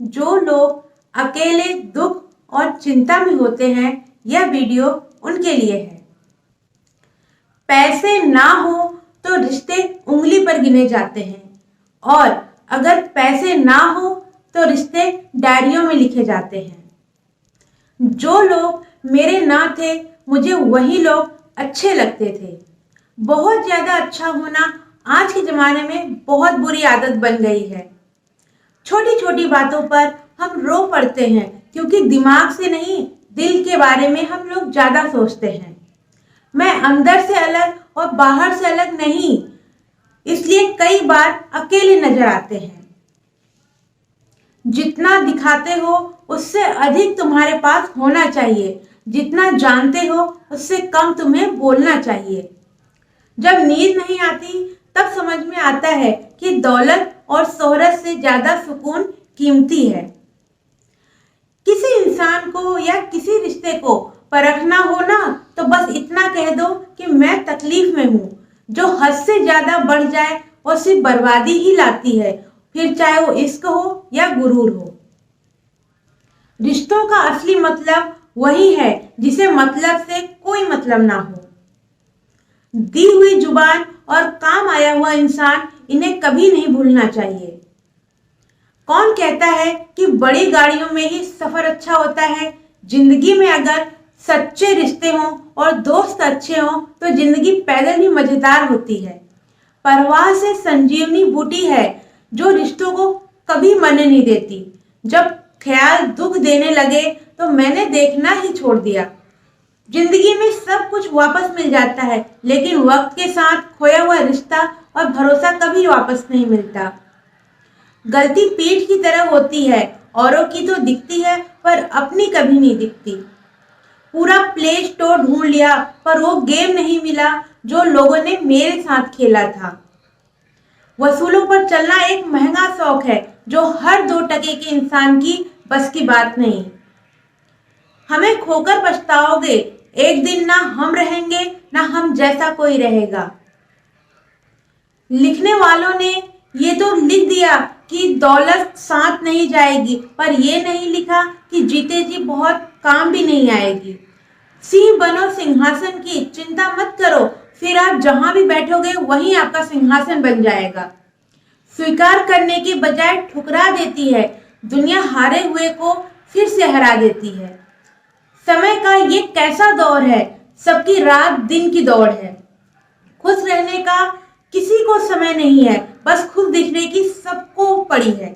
जो लोग अकेले दुख और चिंता में होते हैं, यह वीडियो उनके लिए है। पैसे ना हो तो रिश्ते उंगली पर गिने जाते हैं, और अगर पैसे ना हो तो रिश्ते डायरियों में लिखे जाते हैं। जो लोग मेरे ना थे, मुझे वही लोग अच्छे लगते थे। बहुत ज्यादा अच्छा होना आज के जमाने में बहुत बुरी आदत बन गई है। छोटी छोटी बातों पर हम रो पड़ते हैं, क्योंकि दिमाग से नहीं, दिल के बारे में हम लोग ज्यादा सोचते हैं। मैं अंदर से अलग और बाहर से अलग नहीं, इसलिए कई बार अकेले नजर आते हैं। जितना दिखाते हो उससे अधिक तुम्हारे पास होना चाहिए। जितना जानते हो उससे कम तुम्हें बोलना चाहिए। जब नींद नहीं आती तब समझ में आता है कि दौलत और शोहरत से ज्यादा सुकून कीमती है। किसी इंसान को या किसी रिश्ते को परखना हो ना, तो बस इतना कह दो कि मैं तकलीफ में हूँ। जो हद से ज्यादा बढ़ जाए वो सिर्फ बर्बादी ही लाती है, फिर चाहे वो इश्क हो या गुरूर हो। रिश्तों का असली मतलब वही है जिसे मतलब से कोई मतलब ना हो। दी हुई जुबान और काम आया हुआ इंसान, इन्हें कभी नहीं भूलना चाहिए। कौन कहता है कि बड़ी गाड़ियों में ही सफर अच्छा होता है? जिंदगी में अगर सच्चे रिश्ते हों और दोस्त अच्छे हों तो जिंदगी पैदल ही मजेदार होती है। परवाह से संजीवनी बूटी है जो रिश्तों को कभी मरने नहीं देती। जब ख्याल दुख देने लगे तो मैंने देखना ही छोड़ दिया। जिंदगी में सब कुछ वापस मिल जाता है, लेकिन वक्त के साथ खोया हुआ रिश्ता और भरोसा कभी वापस नहीं मिलता। गलती पीठ की तरह होती है, औरों की तो दिखती है पर अपनी कभी नहीं दिखती। पूरा प्ले स्टोर ढूंढ लिया पर वो गेम नहीं मिला जो लोगों ने मेरे साथ खेला था। वसूलों पर चलना एक महंगा शौक है जो हर 2 टके के इंसान की बस की बात नहीं। हमें खोकर पछताओगे, एक दिन ना हम रहेंगे ना हम जैसा कोई रहेगा। लिखने वालों ने ये तो लिख दिया कि दौलत साथ नहीं जाएगी, पर ये नहीं लिखा कि जीते जी बहुत काम भी नहीं आएगी। सिंह बनो सिंहासन की, चिंता मत करो, फिर आप जहां भी बैठोगे वहीं आपका सिंहासन बन जाएगा। स्वीकार करने की बजाय ठुकरा देती है। दुनिया हारे हुए को फिर से हरा देती है। समय का ये कैसा दौर है, सबकी रात दिन की दौड़ है। खुश रहने का किसी को समय नहीं है, बस खुश दिखने की सबको पड़ी है।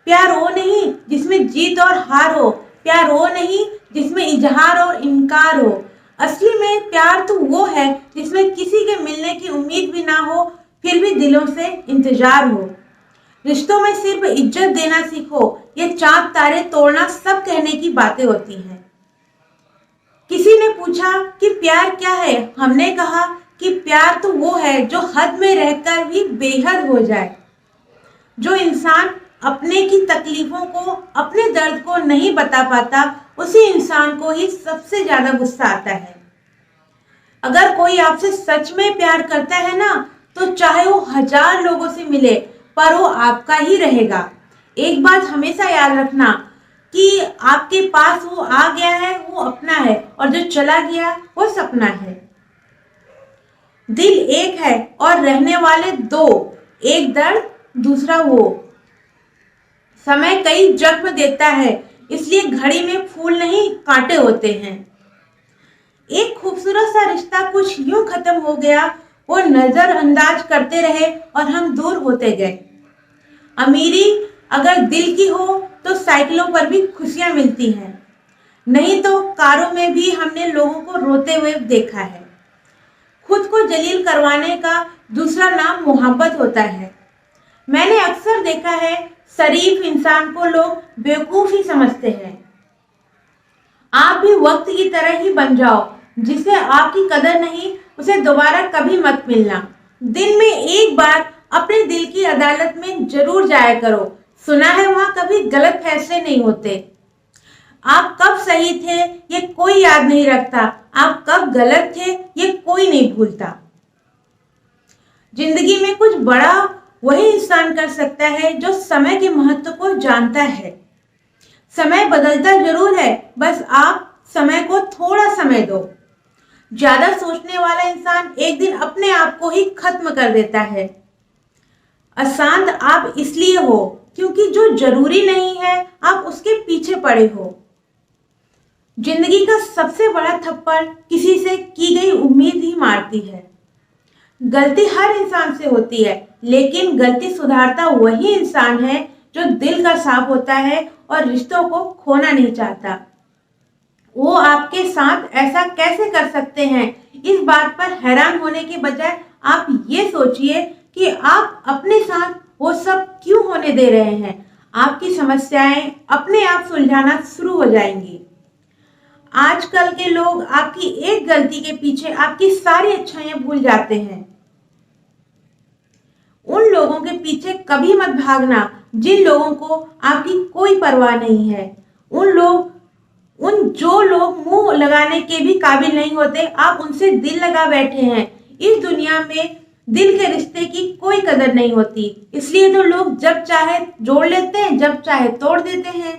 प्यार वो नहीं जिसमें जीत और हार हो, प्यार वो नहीं जिसमें इजहार और इनकार हो। असली में प्यार तो वो है जिसमें किसी के मिलने की उम्मीद भी ना हो, फिर भी दिलों से इंतजार हो। रिश्तों में सिर्फ इज्जत देना सीखो, ये चांद तारे तोड़ना सब कहने की बातें होती हैं। किसी ने पूछा कि प्यार क्या है? हमने कहा कि प्यार तो वो है जो हद में रहकर भी बेहद हो जाए। जो इंसान अपने की तकलीफों को, अपने दर्द को नहीं बता पाता, उसी इंसान को ही सबसे ज्यादा गुस्सा आता है। अगर कोई आपसे सच में प्यार करता है ना, तो चाहे वो 1000 लोगों से मिले, पर वो आपका ही रहेगा। एक बात हमेशा याद रखना कि आपके पास वो आ गया है वो अपना है, और जो चला गया वो सपना है। दिल एक है और रहने वाले 2, एक दर्द दूसरा वो। समय कई जख्म देता है, इसलिए घड़ी में फूल नहीं कांटे होते हैं। एक खूबसूरत सा रिश्ता कुछ यूं खत्म हो गया, वो नजरअंदाज करते रहे और हम दूर होते गए। अमीरी अगर दिल की हो तो साइकिलों पर भी खुशियां मिलती हैं, नहीं तो कारों में भी हमने लोगों को रोते हुए देखा है। खुद को जलील करवाने का दूसरा नाम मोहब्बत होता है। मैंने अक्सर देखा है, शरीफ इंसान को लोग बेवकूफ ही समझते हैं। आप भी वक्त की तरह ही बन जाओ, जिसे आपकी कदर नहीं उसे दोबारा कभी मत मिलना। दिन में एक बार अपने दिल की अदालत में जरूर जाया करो। सुना है वहां कभी गलत फैसले नहीं होते। आप कब सही थे ये कोई याद नहीं रखता, आप कब गलत थे ये कोई नहीं भूलता। जिंदगी में कुछ बड़ा वही इंसान कर सकता है जो समय के महत्व को जानता है। समय बदलता जरूर है, बस आप समय को थोड़ा समय दो। ज्यादा सोचने वाला इंसान एक दिन अपने आप को ही खत्म कर देता है। अशांत आप इसलिए हो क्योंकि जो जरूरी नहीं है आप उसके पीछे पड़े हो। जिंदगी का सबसे बड़ा थप्पड़ किसी से की गई उम्मीद ही मारती है। गलती हर इंसान से होती है, लेकिन गलती सुधारता वही इंसान है जो दिल का साफ होता है और रिश्तों को खोना नहीं चाहता। वो आपके साथ ऐसा कैसे कर सकते हैं, इस बात पर हैरान होने के बजाय आप ये सोचिए कि आप अपने साथ वो सब क्यों होने दे रहे हैं। आपकी समस्याएं अपने आप सुलझाना शुरू हो जाएंगी। आजकल के लोग आपकी एक गलती के पीछे आपकी सारी अच्छाइयां भूल जाते हैं। उन लोगों के पीछे कभी मत भागना जिन लोगों को आपकी कोई परवाह नहीं है। जो लोग मुंह लगाने के भी काबिल नहीं होते, आप उनसे दिल लगा बैठे हैं। इस दुनिया में दिल के रिश्ते की कोई कदर नहीं होती, इसलिए तो लोग जब चाहे जोड़ लेते हैं, जब चाहे तोड़ देते हैं।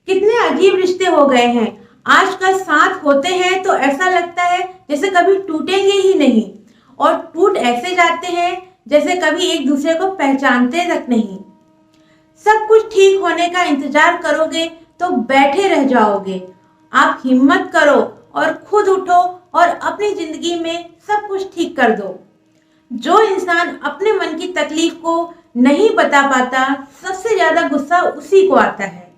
कितने अजीब रिश्ते हो गए हैं। आजकल साथ होते हैं तो ऐसा लगता है जैसे कभी टूटेंगे ही नहीं, और टूट ऐसे जाते हैं जैसे कभी एक दूसरे को पहचानते तक नहीं। सब कुछ ठीक होने का इंतजार करोगे तो बैठे रह जाओगे। आप हिम्मत करो और खुद उठो और अपनी जिंदगी में सब कुछ ठीक कर दो। जो इंसान अपने मन की तकलीफ को नहीं बता पाता, सबसे ज्यादा गुस्सा उसी को आता है।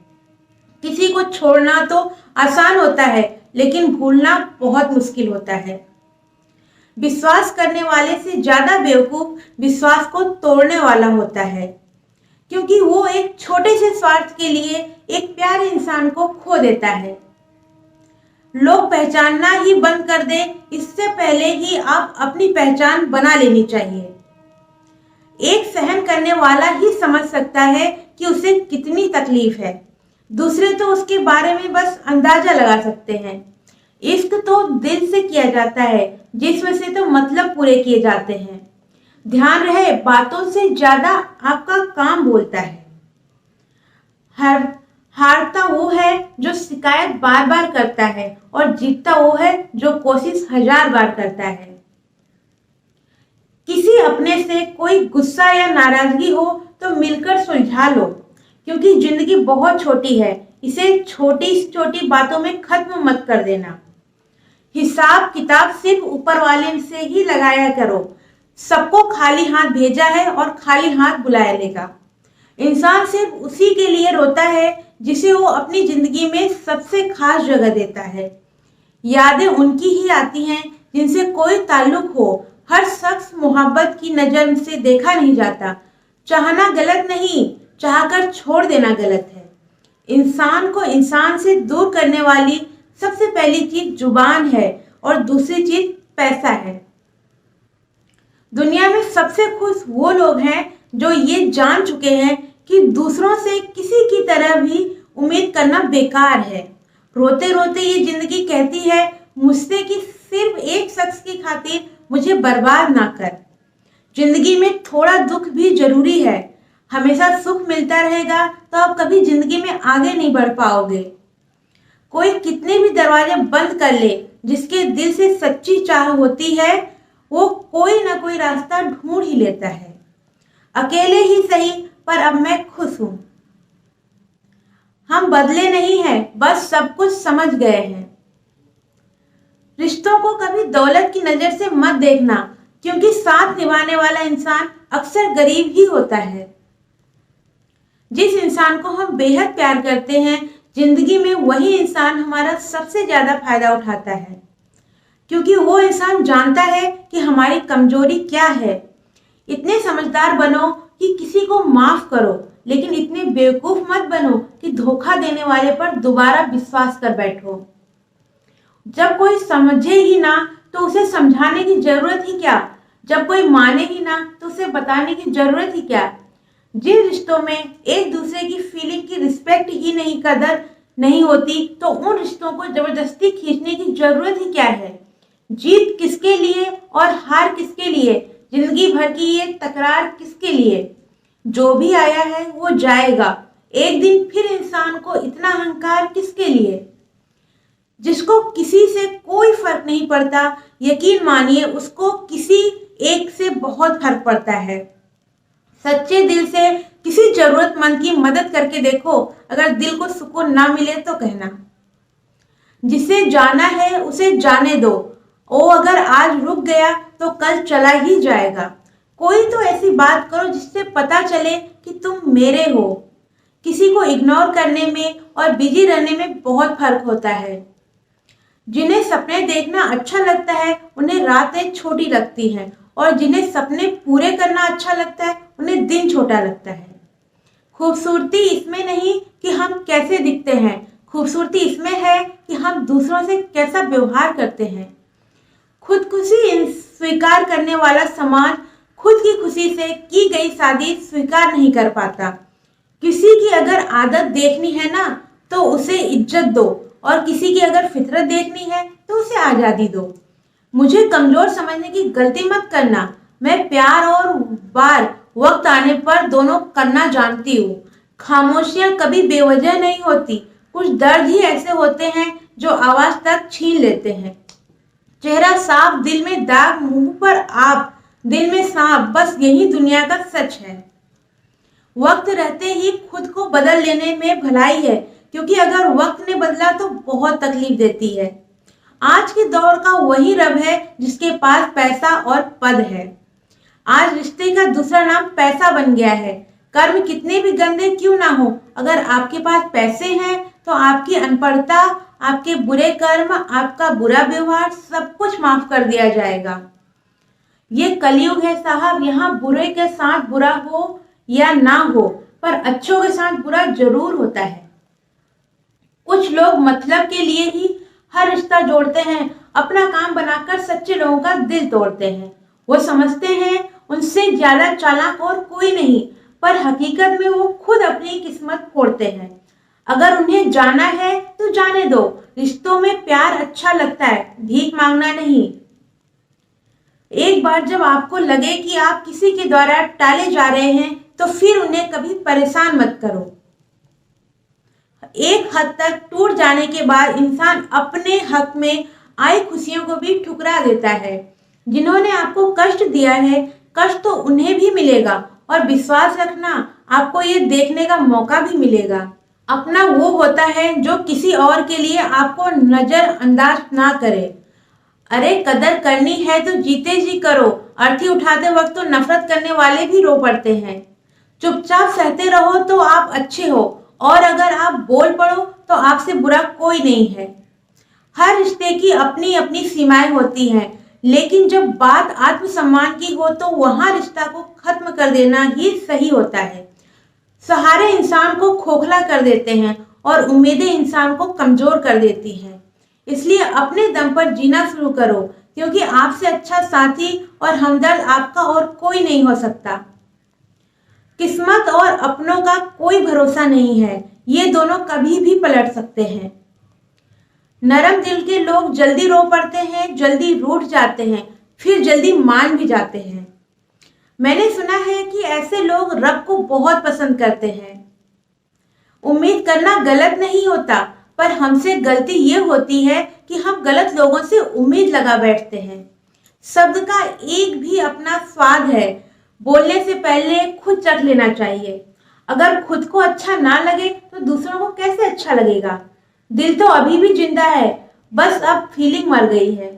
किसी को छोड़ना तो आसान होता है, लेकिन भूलना बहुत मुश्किल होता है। विश्वास करने वाले से ज्यादा बेवकूफ विश्वास को तोड़ने वाला होता है, क्योंकि वो एक छोटे से स्वार्थ के लिए एक प्यारे इंसान को खो देता है। लोग पहचानना ही बंद कर दें, इससे पहले ही आप अपनी पहचान बना लेनी चाहिए। एक सहन करने वाला ही समझ सकता है कि उसे कितनी तकलीफ है। दूसरे तो उसके बारे में बस अंदाजा लगा सकते हैं। इश्क तो दिल से किया जाता है, जिसमें से तो मतलब पूरे किए जाते हैं। ध्यान रहे, बातों से ज्यादा आपका काम बोलता है। हारता वो है जो शिकायत बार बार करता है, और जीतता वो है जो कोशिश 1000 बार करता है। किसी अपने से कोई गुस्सा या नाराजगी हो तो मिलकर सुलझा लो, क्योंकि जिंदगी बहुत छोटी है। इसे छोटी छोटी बातों में खत्म मत कर देना। हिसाब किताब सिर्फ ऊपर वाले से ही लगाया करो। सबको खाली हाथ भेजा है और खाली हाथ बुलाया लेगा। इंसान सिर्फ उसी के लिए रोता है जिसे वो अपनी जिंदगी में सबसे खास जगह देता है। यादें उनकी ही आती हैं जिनसे कोई ताल्लुक हो। हर शख्स मोहब्बत की नजर से देखा नहीं जाता। चाहना गलत नहीं, चाहकर छोड़ देना गलत है। इंसान को इंसान से दूर करने वाली सबसे पहली चीज जुबान है, और दूसरी चीज पैसा है। दुनिया में सबसे खुश वो लोग हैं जो ये जान चुके हैं कि दूसरों से किसी की तरह भी उम्मीद करना बेकार है। रोते रोते ये जिंदगी कहती है मुझसे कि सिर्फ एक शख्स की खातिर मुझे बर्बाद ना कर। जिंदगी में थोड़ा दुख भी जरूरी है। हमेशा सुख मिलता रहेगा तो आप कभी जिंदगी में आगे नहीं बढ़ पाओगे। कोई कितने भी दरवाजे बंद कर ले, जिसके दिल से सच्ची चाह होती है वो कोई ना कोई रास्ता ढूंढ ही लेता है। अकेले ही सही, पर अब मैं खुश हूं। हम बदले नहीं हैं, बस सब कुछ समझ गए हैं। रिश्तों को कभी दौलत की नजर से मत देखना, क्योंकि साथ निभाने वाला इंसान अक्सर गरीब ही होता है। जिस इंसान को हम बेहद प्यार करते हैं, जिंदगी में वही इंसान हमारा सबसे ज्यादा फायदा उठाता है, क्योंकि वो इंसान जानता है कि हमारी कमजोरी क्या है। इतने समझदार बनो कि किसी को माफ करो, लेकिन इतने बेवकूफ मत बनो कि धोखा देने वाले पर दोबारा विश्वास कर बैठो। जब कोई समझे ही ना तो उसे समझाने की जरूरत ही क्या। जब कोई माने ही ना तो उसे बताने की जरूरत ही क्या। जिन रिश्तों में एक दूसरे की फीलिंग की रिस्पेक्ट ही नहीं, कदर नहीं होती, तो उन रिश्तों को जबरदस्ती खींचने की जरूरत ही क्या है। जीत किसके लिए और हार किसके लिए, जिंदगी भर की ये तकरार किसके लिए। जो भी आया है वो जाएगा, एक दिन फिर इंसान को इतना अहंकार किसके लिए? जिसको किसी से कोई फर्क नहीं पड़ता, यकीन मानिए उसको किसी एक से बहुत फर्क पड़ता है। सच्चे दिल से किसी जरूरतमंद की मदद करके देखो, अगर दिल को सुकून ना मिले तो कहना। जिसे जाना है उसे जाने दो, वो अगर आज रुक गया तो कल चला ही जाएगा। कोई तो ऐसी बात करो जिससे पता चले कि तुम मेरे हो। किसी को इग्नोर करने में और बिजी रहने में बहुत फर्क होता है। जिन्हें सपने देखना अच्छा लगता है उन्हें रातें छोटी लगती हैं, और जिन्हें सपने पूरे करना अच्छा लगता है उन्हें दिन छोटा लगता है। खूबसूरती इसमें नहीं कि हम कैसे दिखते हैं, खूबसूरती इसमें है कि हम दूसरों से कैसा व्यवहार करते हैं। खुदकुशी स्वीकार करने वाला समाज खुद की खुशी से की गई शादी स्वीकार नहीं कर पाता। किसी की अगर आदत देखनी है ना तो उसे इज्जत दो, और किसी की अगर फितरत देखनी है तो उसे आज़ादी दो। मुझे कमजोर समझने की गलती मत करना। मैं प्यार और वार वक्त आने पर दोनों करना जानती हूँ। खामोशियां कभी बेवजह नहीं होती, कुछ दर्द ही ऐसे होते हैं जो आवाज तक छीन लेते हैं। चेहरा साफ, दिल में दाग, मुंह पर आप, दिल में सांप, बस यही दुनिया का सच है। वक्त रहते ही खुद को बदल लेने में भलाई है, क्योंकि अगर वक्त ने बदला तो बहुत तकलीफ देती है। आज के दौर का वही रब है जिसके पास पैसा और पद है। आज रिश्ते का दूसरा नाम पैसा बन गया है। कर्म कितने भी गंदे क्यों ना हो, अगर आपके पास पैसे हैं तो आपकी अनपढ़ता, आपके बुरे कर्म, आपका बुरा व्यवहार सब कुछ माफ कर दिया जाएगा। ये कलयुग है साहब, यहाँ बुरे के साथ बुरा हो या ना हो, पर अच्छों के साथ बुरा जरूर होता है। कुछ लोग मतलब के लिए ही हर रिश्ता जोड़ते हैं, अपना काम बनाकर सच्चे लोगों का दिल तोड़ते हैं। वो समझते हैं उनसे ज्यादा चालाक और कोई नहीं, पर हकीकत में वो खुद अपनी किस्मत फोड़ते हैं। अगर उन्हें जाना है तो जाने दो। रिश्तों में प्यार अच्छा लगता है, भीख मांगना नहीं। एक बार जब आपको लगे कि आप किसी के द्वारा टाले जा रहे हैं तो फिर उन्हें कभी परेशान मत करो। एक हद तक टूट जाने के बाद इंसान अपने हक में आई खुशियों को भी ठुकरा देता है। जिन्होंने आपको कष्ट दिया है, कष्ट तो उन्हें भी मिलेगा, और विश्वास रखना आपको ये देखने का मौका भी मिलेगा। अपना वो होता है जो किसी और के लिए आपको नजरअंदाज ना करे। अरे कदर करनी है तो जीते जी करो। अर्थी उठाते वक्त तो नफरत करने वाले भी रो पड़ते हैं। चुपचाप सहते रहो तो आप अच्छे हो, और अगर आप बोल पड़ो तो आपसे बुरा कोई नहीं है। हर रिश्ते की अपनी अपनी सीमाएं होती हैं, लेकिन जब बात आत्मसम्मान की हो तो वहां रिश्ता को खत्म कर देना ही सही होता है। सहारे इंसान को खोखला कर देते हैं और उम्मीदें इंसान को कमजोर कर देती हैं। इसलिए अपने दम पर जीना शुरू करो, क्योंकि आपसे अच्छा साथी और हमदर्द आपका और कोई नहीं हो सकता। किस्मत और अपनों का कोई भरोसा नहीं है, ये दोनों कभी भी पलट सकते हैं। नरम दिल के लोग जल्दी रो पड़ते हैं, जल्दी रूठ जाते हैं, फिर जल्दी मान भी जाते हैं। मैंने सुना है कि ऐसे लोग रब को बहुत पसंद करते हैं। उम्मीद करना गलत नहीं होता, पर हमसे गलती ये होती है कि हम गलत लोगों से उम्मीद लगा बैठते हैं। शब्द का एक भी अपना स्वाद है, बोलने से पहले खुद चख लेना चाहिए। अगर खुद को अच्छा ना लगे तो दूसरों को कैसे अच्छा लगेगा। दिल तो अभी भी जिंदा है, बस अब फीलिंग मर गई है।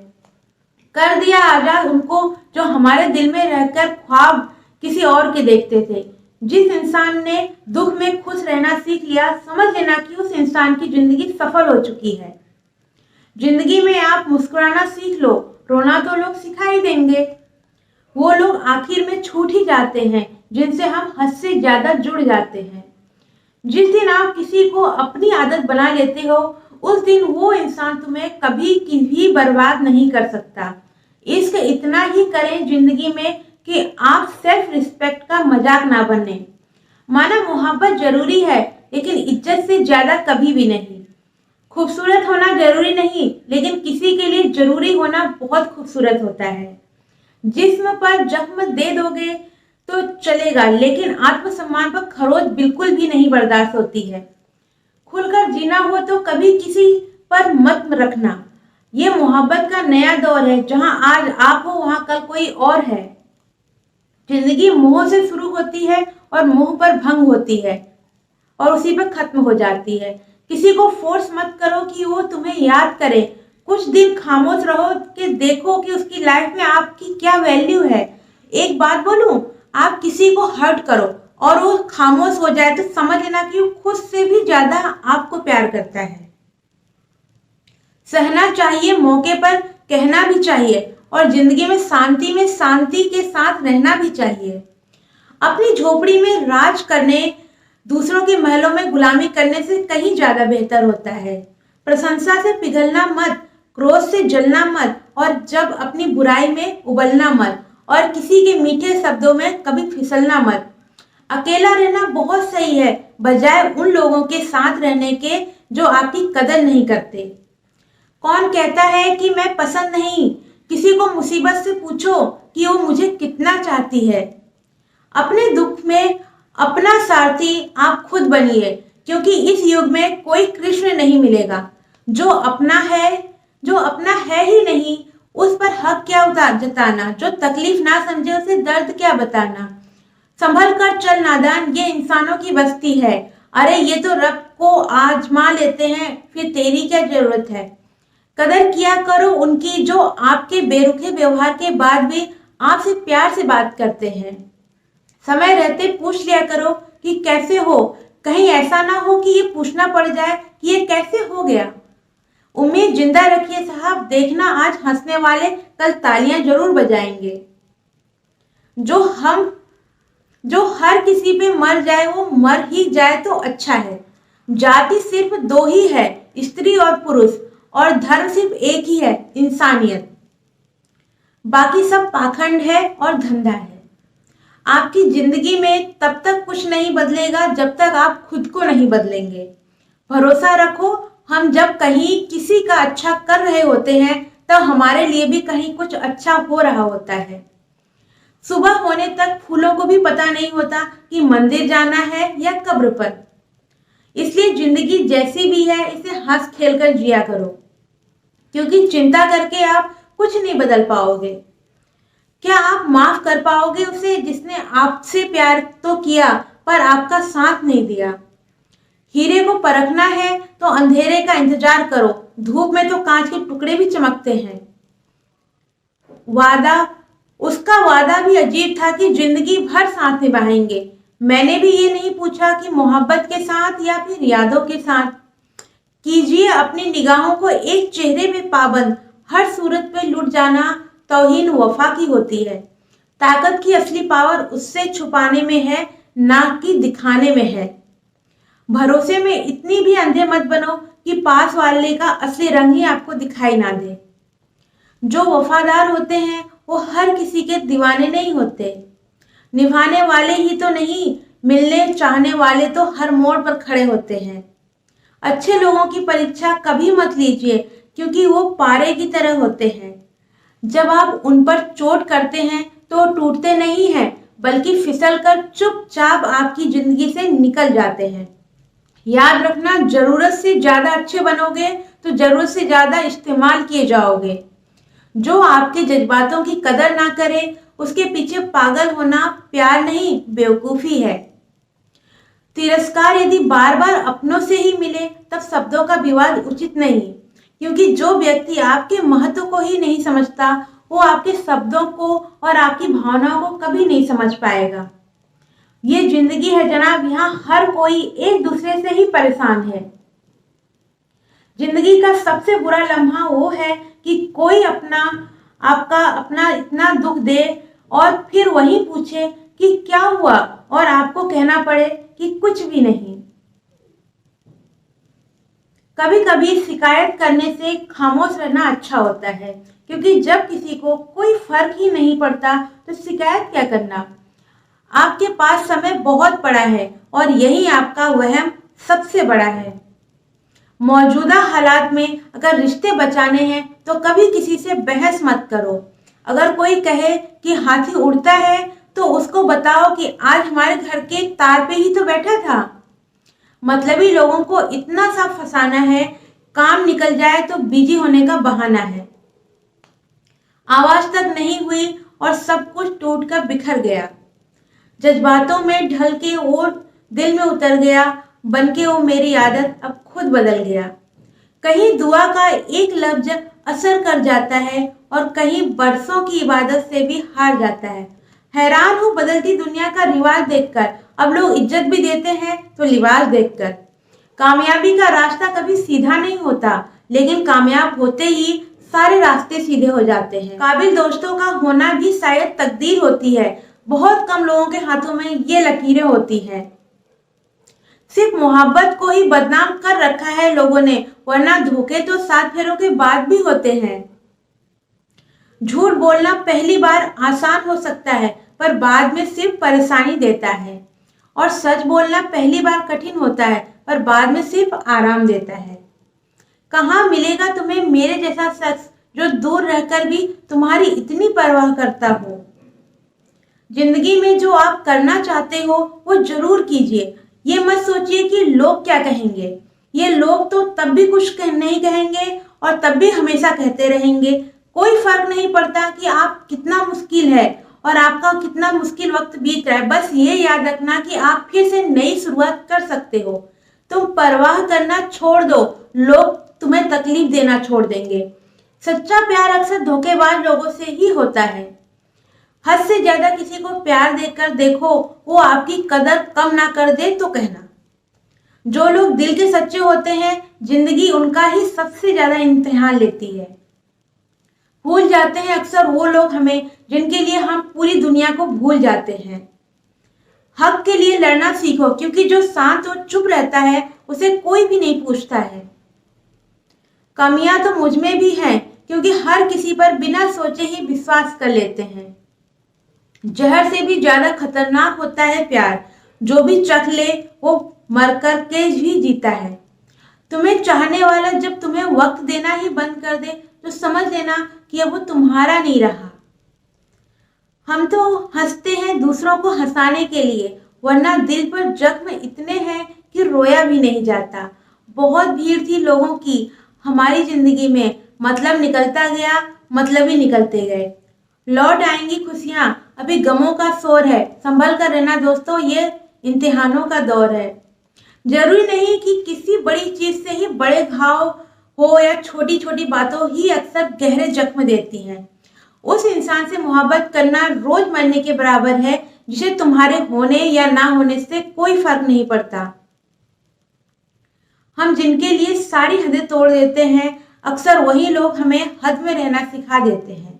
कर दिया आजाद उनको जो हमारे दिल में रहकर ख्वाब किसी और के देखते थे। जिस इंसान ने दुख में खुश रहना सीख लिया, समझ लेना कि उस इंसान की जिंदगी सफल हो चुकी है। जिंदगी में आप मुस्कुराना सीख लो, रोना तो लोग सिखा ही देंगे। वो लोग आखिर में छूट ही जाते हैं जिनसे हम हद से ज्यादा जुड़ जाते हैं। जिस दिन आप किसी को अपनी आदत बना लेते हो, उस दिन वो इंसान तुम्हें कभी भी बर्बाद नहीं कर सकता। इश्क इतना ही करें जिंदगी में कि आप सेल्फ रिस्पेक्ट का मजाक ना बने। माना मोहब्बत जरूरी है, लेकिन इज्जत से ज्यादा कभी भी नहीं। खूबसूरत होना जरूरी नहीं, लेकिन किसी के लिए जरूरी होना बहुत खूबसूरत होता है। जिस्म पर जख्म दे दोगे तो चलेगा, लेकिन आत्मसम्मान पर खरोच बिल्कुल भी नहीं बर्दाश्त होती है। खुलकर जीना हो तो कभी किसी पर मत रखना। ये मोहब्बत का नया दौर है, जहां आज आप हो वहां कल कोई और है। जिंदगी मोह से शुरू होती है और मोह पर भंग होती है और उसी पर खत्म हो जाती है। किसी को फोर्स मत करो कि वो तुम्हें याद करे। कुछ दिन खामोश रहो कि देखो कि उसकी लाइफ में आपकी क्या वैल्यू है। एक बात बोलूं, आप किसी को हर्ट करो और वो खामोश हो जाए तो समझ लेना कि वो खुद से भी ज्यादा आपको प्यार करता है। सहना चाहिए, मौके पर कहना भी चाहिए और जिंदगी में शांति के साथ रहना भी चाहिए। अपनी झोपड़ी में राज करने, दूसरों के महलों में गुलामी करने से कहीं ज्यादा बेहतर होता है। प्रशंसा से पिघलना मत, क्रोध से जलना मत और जब अपनी बुराई में उबलना मत और किसी के मीठे शब्दों में कभी फिसलना मत। अकेला रहना बहुत सही है, बजाय उन लोगों के साथ रहने के जो आपकी कदर नहीं करते। कौन कहता है कि मैं पसंद नहीं? किसी को मुसीबत से पूछो कि वो मुझे कितना चाहती है। अपने दुख में अपना सारथी आप खुद बनिए, क्योंकि इस युग में कोई कृष्ण नहीं मिलेगा। जो अपना है ही नहीं, उस पर हक क्या जताना। जो तकलीफ ना समझे उसे दर्द क्या बताना। संभल कर चल नादान, ये इंसानों की बस्ती है। अरे ये तो रब को आजमा लेते हैं, फिर तेरी क्या जरूरत है। कदर किया करो उनकी जो आपके बेरुखे व्यवहार के बाद भी आपसे प्यार से बात करते हैं। समय रहते पूछ लिया करो कि कैसे हो, कहीं ऐसा ना हो कि ये पूछना पड़ जाए कि ये कैसे हो गया। उम्मीद जिंदा रखिए साहब, देखना आज हंसने वाले कल तालियां जरूर बजाएंगे। जो हर किसी पे मर जाए वो मर ही जाए तो अच्छा है। जाति सिर्फ दो ही है, स्त्री और पुरुष, और धर्म सिर्फ एक ही है, इंसानियत। बाकी सब पाखंड है और धंधा है। आपकी जिंदगी में तब तक कुछ नहीं बदलेगा जब तक आप खुद को नहीं बदलेंगे। भरोसा रखो, हम जब कहीं किसी का अच्छा कर रहे होते हैं तब हमारे लिए भी कहीं कुछ अच्छा हो रहा होता है। सुबह होने तक फूलों को भी पता नहीं होता कि मंदिर जाना है या कब्र पर। इसलिए जिंदगी जैसी भी है इसे हंस खेल कर जिया करो, क्योंकि चिंता करके आप कुछ नहीं बदल पाओगे। क्या आप माफ कर पाओगे उसे जिसने आपसे प्यार तो किया पर आपका साथ नहीं दिया। हीरे को परखना है तो अंधेरे का इंतजार करो, धूप में तो कांच के टुकड़े भी चमकते हैं। उसका वादा भी अजीब था कि जिंदगी भर साथ निभाएंगे। मैंने भी ये नहीं पूछा कि मोहब्बत के साथ या फिर यादों के साथ। कीजिए अपनी निगाहों को एक चेहरे में पाबंद, हर सूरत पे लुट जाना तौहीन वफा की होती है। ताकत की असली पावर उससे छुपाने में है, ना कि दिखाने में है। भरोसे में इतनी भी अंधे मत बनो कि पास वाले का असली रंग ही आपको दिखाई ना दे। जो वफादार होते हैं वो हर किसी के दीवाने नहीं होते। निभाने वाले ही तो नहीं, मिलने चाहने वाले तो हर मोड़ पर खड़े होते हैं। अच्छे लोगों की परीक्षा कभी मत लीजिए, क्योंकि वो पारे की तरह होते हैं। जब आप उन पर चोट करते हैं तो टूटते नहीं हैं, बल्कि फिसल कर चुपचाप आपकी जिंदगी से निकल जाते हैं। याद रखना, जरूरत से ज्यादा अच्छे बनोगे तो जरूरत से ज्यादा इस्तेमाल किए जाओगे। जो आपके जज्बातों की कदर ना करे उसके पीछे पागल होना प्यार नहीं, बेवकूफी है। तिरस्कार यदि बार बार अपनों से ही मिले तब शब्दों का विवाद उचित नहीं, क्योंकि जो व्यक्ति आपके महत्व को ही नहीं समझता वो आपके शब्दों को और आपकी भावनाओं को कभी नहीं समझ पाएगा। ये जिंदगी है जनाब, यहाँ हर कोई एक दूसरे से ही परेशान है। जिंदगी का सबसे बुरा लम्हा वो है कि कोई आपका अपना इतना दुख दे और फिर वही पूछे कि क्या हुआ और आपको कहना पड़े कि कुछ भी नहीं। कभी कभी शिकायत करने से खामोश रहना अच्छा होता है, क्योंकि जब किसी को कोई फर्क ही नहीं पड़ता तो शिकायत क्या करना। आपके पास समय बहुत पड़ा है और यही आपका वहम सबसे बड़ा है। मौजूदा हालात में अगर रिश्ते बचाने हैं तो कभी किसी से बहस मत करो। अगर कोई कहे कि हाथी उड़ता है तो उसको बताओ कि आज हमारे घर के तार पे ही तो बैठा था। मतलबी लोगों को इतना सा फंसाना है, काम निकल जाए तो बिजी होने का बहाना है। आवाज तक नहीं हुई और सब कुछ टूटकर बिखर गया। जज्बातों में ढल के और दिल में उतर गया, बन के वो मेरी आदत अब खुद बदल गया। कहीं दुआ का एक लफ्ज असर कर जाता है और कहीं बरसों की इबादत से भी हार जाता है। हैरान हूँ बदलती दुनिया का रिवाज देखकर। अब लोग इज्जत भी देते हैं तो लिबास देखकर। कामयाबी का रास्ता कभी सीधा नहीं होता, लेकिन कामयाब होते ही सारे रास्ते सीधे हो जाते हैं। काबिल दोस्तों का होना भी शायद तकदीर होती है। बहुत कम लोगों के हाथों में ये लकीरें होती हैं। सिर्फ मोहब्बत को ही बदनाम कर रखा है लोगों ने, वरना धोखे तो 7 फेरों के बाद भी होते हैं। झूठ बोलना पहली बार आसान हो सकता है, पर बाद में सिर्फ परेशानी देता है। और सच बोलना पहली बार कठिन होता है, पर बाद में सिर्फ आराम देता है। कहाँ मिलेगा तुम्हें मेरे जैसा शख्स जो दूर रहकर भी तुम्हारी इतनी परवाह करता हो। जिंदगी में जो आप करना चाहते हो वो जरूर कीजिए। ये मत सोचिए कि लोग क्या कहेंगे। ये लोग तो तब भी कुछ नहीं कहेंगे और तब भी हमेशा कहते रहेंगे। कोई फर्क नहीं पड़ता कि आप कितना मुश्किल है और आपका कितना मुश्किल वक्त बीत रहा है। बस ये याद रखना कि आप फिर से नई शुरुआत कर सकते हो। तुम परवाह करना छोड़ दो, लोग तुम्हें तकलीफ देना छोड़ देंगे। सच्चा प्यार अक्सर धोखेबाज लोगों से ही होता है। हद से ज्यादा किसी को प्यार देकर देखो, वो आपकी कदर कम ना कर दे तो कहना। जो लोग दिल के सच्चे होते हैं, जिंदगी उनका ही सबसे ज्यादा इम्तिहान लेती है। भूल जाते हैं अक्सर वो लोग हमें जिनके लिए हम पूरी दुनिया को भूल जाते हैं। हक के लिए लड़ना सीखो, क्योंकि जो शांत और चुप रहता है उसे कोई भी नहीं पूछता है। कमियां तो मुझ में भी हैं, क्योंकि हर किसी पर बिना सोचे ही विश्वास कर लेते हैं। जहर से भी ज्यादा खतरनाक होता है प्यार। जो भी चख ले वो मर कर के भी जीता है। तुम्हें चाहने वाला जब तुम्हें वक्त देना ही बंद कर दे तो समझ लेना कि अब वो तुम्हारा नहीं रहा। हम तो हंसते हैं दूसरों को हंसाने के लिए, वरना दिल पर जख्म इतने हैं कि रोया भी नहीं जाता। बहुत भीड़ थी लोगों की हमारी जिंदगी में, मतलब निकलता गया, मतलब ही निकलते गए। लौट आएंगी खुशियां, अभी गमों का शोर है। संभल कर रहना दोस्तों, ये इम्तिहानों का दौर है। जरूरी नहीं कि किसी बड़ी चीज से ही बड़े घाव हो, या छोटी छोटी बातों ही अक्सर गहरे जख्म देती हैं। उस इंसान से मोहब्बत करना रोज मरने के बराबर है, जिसे तुम्हारे होने या ना होने से कोई फर्क नहीं पड़ता। हम जिनके लिए सारी हदें तोड़ देते हैं, अक्सर वही लोग हमें हद में रहना सिखा देते हैं।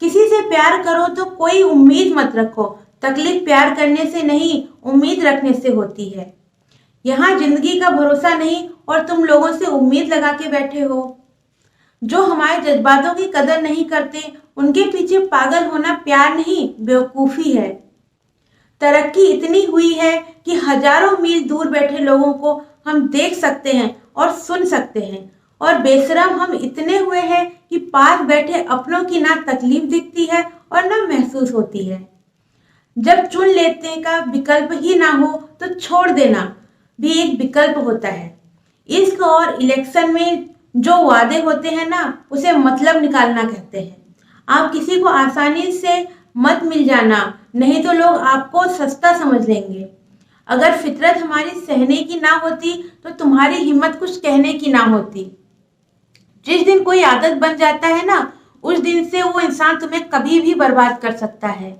किसी से प्यार करो तो कोई उम्मीद मत रखो। तकलीफ प्यार करने से नहीं, उम्मीद रखने से होती है। यहाँ जिंदगी का भरोसा नहीं और तुम लोगों से उम्मीद लगा के बैठे हो। जो हमारे जज्बातों की कदर नहीं करते, उनके पीछे पागल होना प्यार नहीं, बेवकूफी है। तरक्की इतनी हुई है कि हजारों मील दूर बैठे लोगों को हम देख सकते हैं और सुन सकते हैं, और बेशरम हम इतने हुए हैं कि पास बैठे अपनों की ना तकलीफ दिखती है और ना महसूस होती है। जब चुन लेने का विकल्प ही ना हो तो छोड़ देना भी एक विकल्प होता है। इश्क और इलेक्शन में जो वादे होते हैं ना, उसे मतलब निकालना कहते हैं। आप किसी को आसानी से मत मिल जाना, नहीं तो लोग आपको सस्ता समझ लेंगे। अगर फितरत हमारी सहने की ना होती तो तुम्हारी हिम्मत कुछ कहने की ना होती। जिस दिन कोई आदत बन जाता है ना, उस दिन से वो इंसान तुम्हें कभी भी बर्बाद कर सकता है।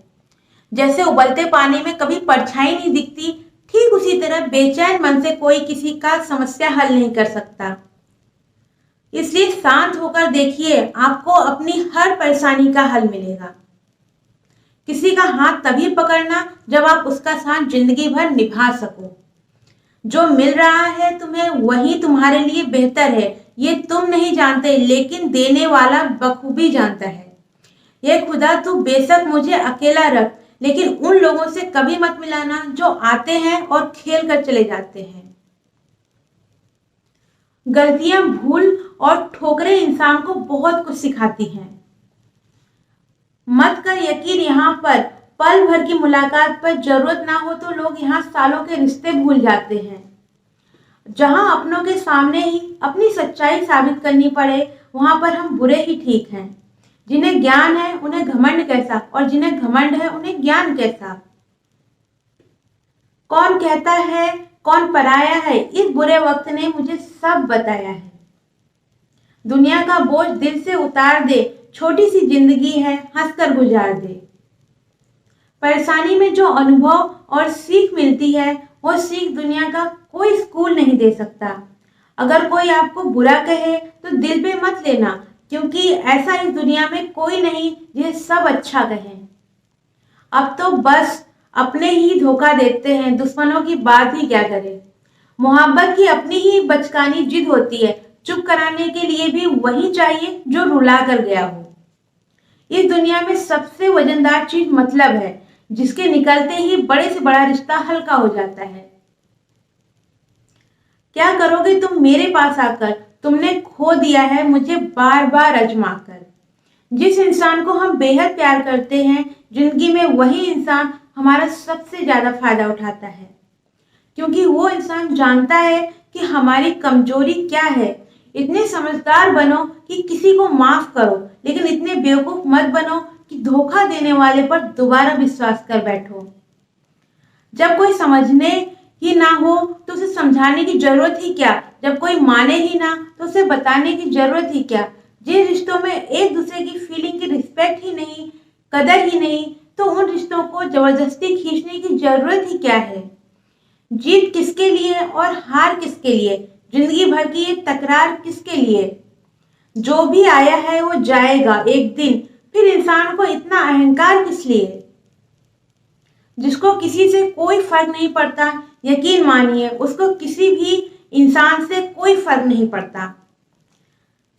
जैसे उबलते पानी में कभी परछाई नहीं दिखती, ठीक उसी तरह बेचैन मन से कोई किसी का समस्या हल नहीं कर सकता। इसलिए शांत होकर देखिए, आपको अपनी हर परेशानी का हल मिलेगा। किसी का हाथ तभी पकड़ना जब आप उसका साथ जिंदगी भर निभा सको। जो मिल रहा है तुम्हें वही तुम्हारे लिए बेहतर है, ये तुम नहीं जानते, लेकिन देने वाला बखूबी जानता है। ये खुदा तू बेशक मुझे अकेला रख, लेकिन उन लोगों से कभी मत मिलाना जो आते हैं और खेल कर चले जाते हैं। गलतियां, भूल और ठोकरें इंसान को बहुत कुछ सिखाती हैं। मत कर यकीन यहाँ पर, पल भर की मुलाकात पर जरूरत ना हो तो लोग यहाँ सालों के रिश्ते भूल जाते हैं। जहां अपनों के सामने ही अपनी सच्चाई साबित करनी पड़े, वहां पर हम बुरे ही ठीक हैं। जिन्हें ज्ञान है उन्हें घमंड कैसा, और जिन्हें घमंड है उन्हें ज्ञान कैसा। कौन कहता है कौन पराया है, इस बुरे वक्त ने मुझे सब बताया है। दुनिया का बोझ दिल से उतार दे, छोटी सी जिंदगी है हंसकर गुजार दे। परेशानी में जो अनुभव और सीख मिलती है, वो सीख दुनिया का कोई स्कूल नहीं दे सकता। अगर कोई आपको बुरा कहे तो दिल पे मत लेना, क्योंकि ऐसा इस दुनिया में कोई नहीं जिसे सब अच्छा कहे। अब तो बस अपने ही धोखा देते हैं, दुश्मनों की बात ही क्या करें। मोहब्बत की अपनी ही बचकानी जिद होती है, चुप कराने के लिए भी वही चाहिए जो रुला कर गया हो। इस दुनिया में सबसे वजनदार चीज मतलब है, जिसके निकलते ही बड़े से बड़ा रिश्ता हल्का हो जाता है। क्या करोगे तुम मेरे पास आकर, तुमने खो दिया है मुझे बार बार अजमा कर। जिस इंसान को हम बेहद प्यार करते हैं, जिंदगी में वही इंसान हमारा सबसे ज्यादा फायदा उठाता है, क्योंकि वो इंसान जानता है कि हमारी कमजोरी क्या है। इतने समझदार बनो कि किसी को माफ करो, लेकिन इतने बेवकूफ मत बनो कि धोखा देने वाले पर दोबारा विश्वास कर बैठो। जब कोई समझने ही ना हो तो उसे समझाने की जरूरत ही क्या। जब कोई माने ही ना तो उसे बताने की जरूरत ही क्या। जिन रिश्तों में एक दूसरे की फीलिंग की रिस्पेक्ट ही नहीं, कदर ही नहीं, तो उन रिश्तों को जबरदस्ती खींचने की जरूरत ही क्या है। जीत किसके लिए और हार किसके लिए, जिंदगी भर की ये तकरार किसके लिए। जो भी आया है वो जाएगा एक दिन, फिर इंसान को इतना अहंकार किस लिए। जिसको किसी से कोई फर्क नहीं पड़ता, यकीन मानिए उसको किसी भी इंसान से कोई फर्क नहीं पड़ता।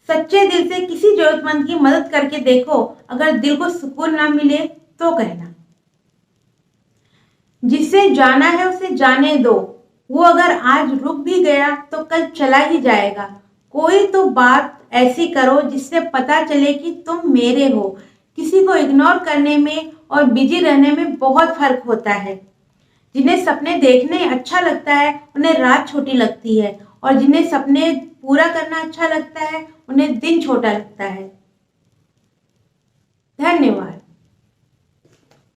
सच्चे दिल से किसी जरूरतमंद की मदद करके देखो, अगर दिल को सुकून ना मिले तो कहना। जिसे जाना है उसे जाने दो, वो अगर आज रुक भी गया तो कल चला ही जाएगा। कोई तो बात ऐसी करो जिससे पता चले कि तुम मेरे हो। किसी को इग्नोर करने में और बिजी रहने में बहुत फर्क होता है। जिन्हें सपने देखने अच्छा लगता है उन्हें रात छोटी लगती है, और जिन्हें सपने पूरा करना अच्छा लगता है उन्हें दिन छोटा लगता है। धन्यवाद।